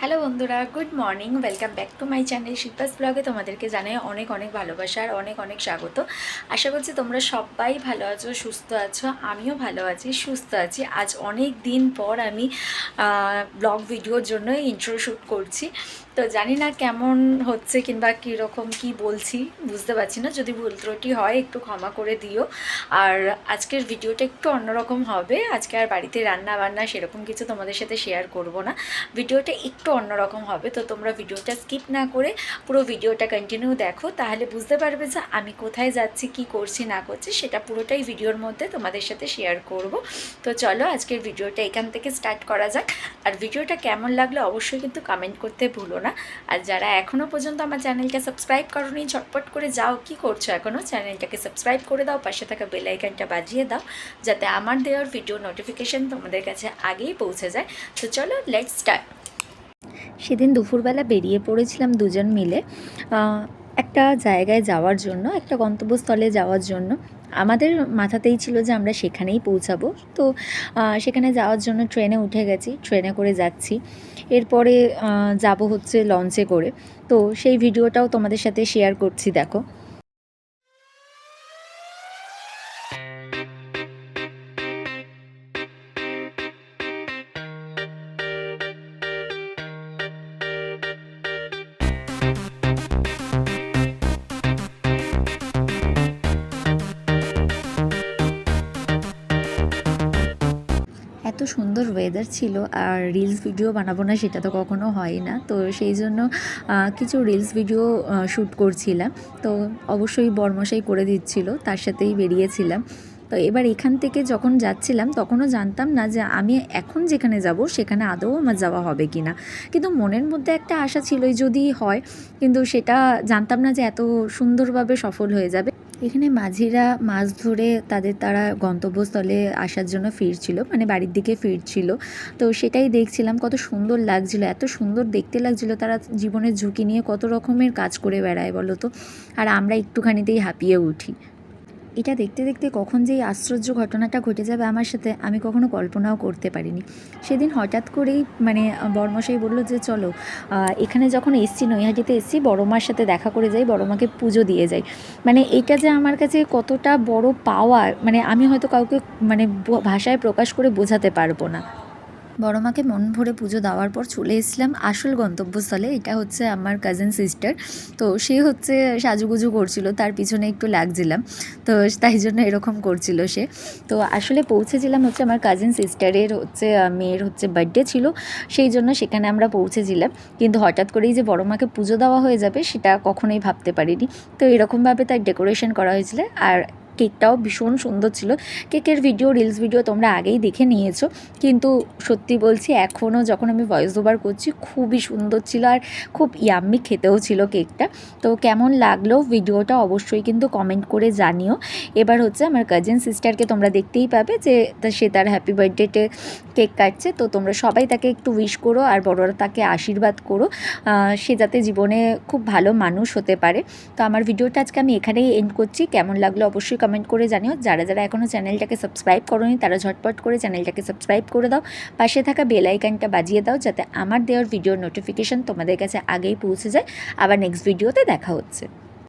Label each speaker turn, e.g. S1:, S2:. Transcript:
S1: Hello বন্ধুরা, good morning. Welcome back to my channel Shilpa's ব্লগে। তোমাদেরকে জানাই অনেক অনেক ভালোবাসা আর অনেক অনেক স্বাগত। আশা করছি তোমরা সবাই ভালো আছো, সুস্থ আছো। আমিও ভালো আছি, সুস্থ আছি। আজ অনেক দিন পর আমি ব্লগ ভিডিওর জন্য ইন্ট্রো শ্যুট করছি। তো জানি না কেমন হচ্ছে কিংবা কীরকম কি বলছি বুঝতে পারছি না। যদি ভুল ত্রুটি হয় একটু ক্ষমা করে দিও। আর আজকের ভিডিওটা একটু অন্যরকম হবে। আজকে আর বাড়িতে রান্না বান্না সেরকম কিছু তোমাদের সাথে শেয়ার করব না। ভিডিওটা একটু অন্যরকম হবে, তো তোমরা ভিডিওটা স্কিপ না করে পুরো ভিডিওটা কন্টিনিউ দেখো, তাহলে বুঝতে পারবে যে আমি কোথায় যাচ্ছি, কি করছি না করছি, সেটা পুরোটাই ভিডিওর মধ্যে তোমাদের সাথে শেয়ার করব। তো চলো আজকের ভিডিওটা এখান থেকে স্টার্ট করা যাক। আর ভিডিওটা কেমন লাগলো অবশ্যই কিন্তু কমেন্ট করতে ভুলো না। আর যারা এখনও পর্যন্ত আমার চ্যানেলকে সাবস্ক্রাইব করোনি, ঝটপট করে যাও, কি করছো এখনও, চ্যানেলটাকে সাবস্ক্রাইব করে দাও, পাশে থাকা বেল আইকনটা বাজিয়ে দাও, যাতে আমার দেওয়ার ভিডিও নোটিফিকেশান তোমাদের কাছে আগেই পৌঁছে যায়। তো চলো লেটস স্টার্ট। সেদিন দুপুরবেলা বেরিয়ে পড়েছিলাম দুজন মিলে একটা জায়গায় যাওয়ার জন্য, একটা গন্তব্যস্থলে যাওয়ার জন্য। আমাদের মাথাতেই ছিল যে আমরা সেখানেই পৌঁছাবো। তো সেখানে যাওয়ার জন্য ট্রেনে উঠে গেছি, ট্রেনে করে যাচ্ছি। এরপরে যাব হচ্ছে লঞ্চে করে। তো সেই ভিডিওটাও তোমাদের সাথে শেয়ার করছি, দেখো। এত সুন্দর ওয়েদার ছিল, আর রিলস ভিডিও বানাবো না সেটা তো কখনো হয় না। তো সেই জন্য কিছু রিলস ভিডিও শ্যুট করছিলাম। তো অবশ্যই বরমশাই করে দিচ্ছিল, তার সাথেই বেরিয়েছিলাম। তো এবার এখান থেকে যখন যাচ্ছিলাম তখনও জানতাম না যে আমি এখন যেখানে যাব সেখানে আদৌ আমার যাওয়া হবে কি না, কিন্তু মনের মধ্যে একটা আশা ছিলই যদি হয়, কিন্তু সেটা জানতাম না যে এত সুন্দরভাবে সফল হয়ে যাবে। এখানে মাঝিরা মাছ ধরে তারা গন্তব্যস্থলে আসার জন্য ফিরছিল, মানে বাড়ির দিকে ফিরছিল। তো সেটাই দেখছিলাম, কত সুন্দর লাগছিল, এত সুন্দর দেখতে লাগছিল। তারা জীবনের ঝুঁকি নিয়ে কত রকমের কাজ করে বেড়ায় বলো তো, আর আমরা একটুখানিতেই হাঁপিয়ে উঠি। এটা দেখতে দেখতে কখন যে এই আশ্চর্য ঘটনাটা ঘটে যাবে আমার সাথে, আমি কখনো কল্পনাও করতে পারিনি। সেদিন হঠাৎ করেই বড়মশাই বলল যে চলো এখানে যখন এসছি, নৈহাটিতে এসছি, বড়মার সাথে দেখা করে যাই, বড়মাকে পুজো দিয়ে যাই। এইটা যে আমার কাছে কতটা বড় পাওয়া, আমি হয়তো কাউকে ভাষায় প্রকাশ করে বোঝাতে পারবো না। বড় মাকে মন ভরে পুজো দেওয়ার পর চলে এসেছিলাম আসল গন্তব্যস্থলে। এটা হচ্ছে আমার কাজিন সিস্টার। তো সে হচ্ছে সাজুগুজু করছিল, তার পিছনে একটু লাগছিলাম, তো তাই জন্য এরকম করছিল সে। তো আসলে পৌঁছেছিলাম হচ্ছে আমার কাজিন সিস্টারের হচ্ছে মেয়ের হচ্ছে বার্থডে ছিল, সেই জন্য সেখানে আমরা পৌঁছেছিলাম। কিন্তু হঠাৎ করেই যে বড় মাকে পুজো দেওয়া হয়ে যাবে সেটা কখনোই ভাবতে পারিনি। তো এরকমভাবে তার ডেকোরেশন করা হয়েছিল, আর কেকটাও ভীষণ সুন্দর ছিল। কেকের ভিডিও, রিলস ভিডিও তোমরা আগেই দেখে নিয়েছো, কিন্তু সত্যি বলছি এখনও যখন আমি ভয়েস ওভার করছি খুবই সুন্দর ছিল, আর খুব ইয়াম্মি খেতেও ছিল কেকটা। তো কেমন লাগলো ভিডিওটা অবশ্যই কিন্তু কমেন্ট করে জানিও। এবার হচ্ছে আমার কাজিন সিস্টারকে তোমরা দেখতেই পাবে যে সে তার হ্যাপি বার্থডেতে কেক কাটছে। তো তোমরা সবাই তাকে একটু উইশ করো, আর বড়রা তাকে আশীর্বাদ করো, সে যাতে জীবনে খুব ভালো মানুষ হতে পারে। তো আমার ভিডিওটা আজকে আমি এখানেই এন্ড করছি। কেমন লাগলো অবশ্যই কমেন্ট করে জানিও। যারা যারা এখনও চ্যানেলটাকে সাবস্ক্রাইব করোনি তারা ঝটপট করে চ্যানেলটাকে সাবস্ক্রাইব করে দাও, পাশে থাকা বেল আইকনটা বাজিয়ে দাও, যাতে আমার দেওয়ার ভিডিওর নোটিফিকেশান তোমাদের কাছে আগেই পৌঁছে যায়। আবার নেক্সট ভিডিওতে দেখা হচ্ছে।